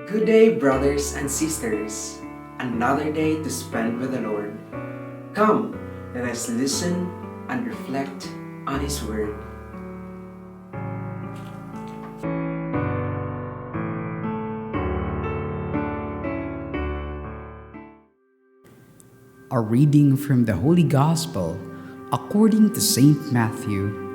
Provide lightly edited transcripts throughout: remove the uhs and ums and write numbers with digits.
Good day, brothers and sisters. Another day to spend with the Lord. Come, let us listen and reflect on His Word. A reading from the Holy Gospel according to Saint Matthew.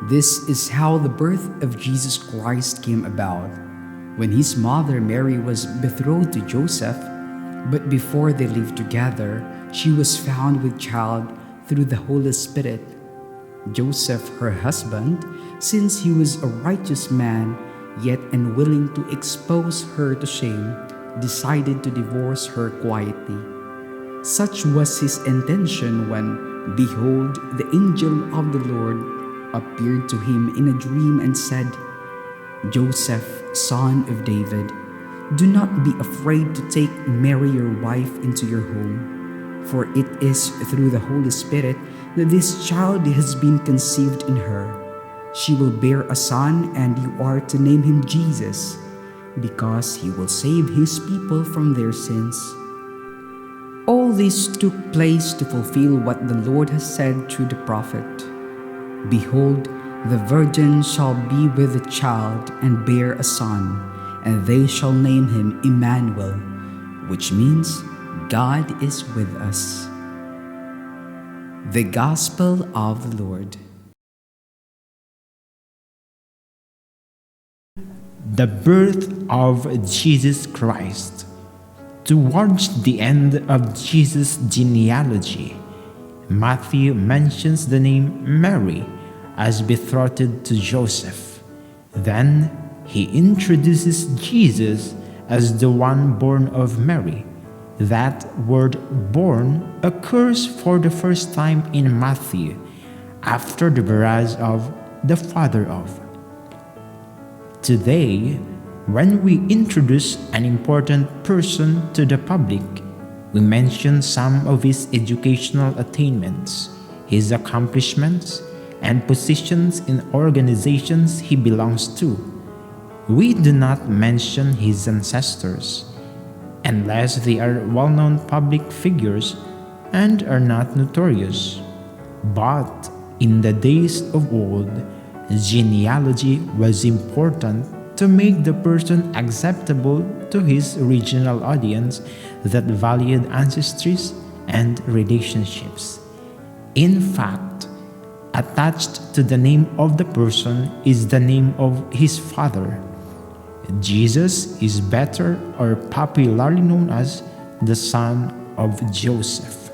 This is how the birth of Jesus Christ came about. When his mother Mary was betrothed to Joseph, but before they lived together, she was found with child through the Holy Spirit. Joseph, her husband, since he was a righteous man, yet unwilling to expose her to shame, decided to divorce her quietly. Such was his intention when, behold, the angel of the Lord appeared to him in a dream and said, "Joseph, son of David, do not be afraid to take Mary your wife into your home, for it is through the Holy Spirit that this child has been conceived in her. She will bear a son, and you are to name him Jesus, because he will save his people from their sins." All this took place to fulfill what the Lord has said through the prophet. "Behold, the virgin shall be with a child and bear a son, and they shall name him Emmanuel," which means God is with us. The Gospel of the Lord. The birth of Jesus Christ. Towards the end of Jesus' genealogy, Matthew mentions the name Mary as betrothed to Joseph. Then he introduces Jesus as the one born of Mary. That word "born" occurs for the first time in Matthew, after the barrage of "the father of." Today, when we introduce an important person to the public, we mention some of his educational attainments, his accomplishments, and positions in organizations he belongs to. We do not mention his ancestors, unless they are well-known public figures and are not notorious. But in the days of old, genealogy was important to make the person acceptable to his original audience that valued ancestries and relationships. In fact, attached to the name of the person is the name of his father. Jesus is better or popularly known as the son of Joseph.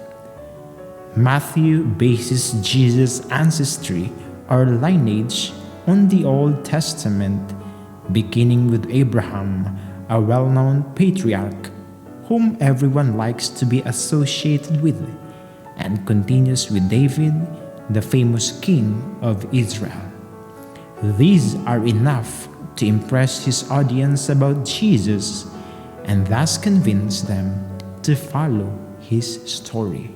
Matthew bases Jesus' ancestry or lineage on the Old Testament, beginning with Abraham, a well-known patriarch whom everyone likes to be associated with, and continues with David, the famous king of Israel. These are enough to impress his audience about Jesus and thus convince them to follow his story.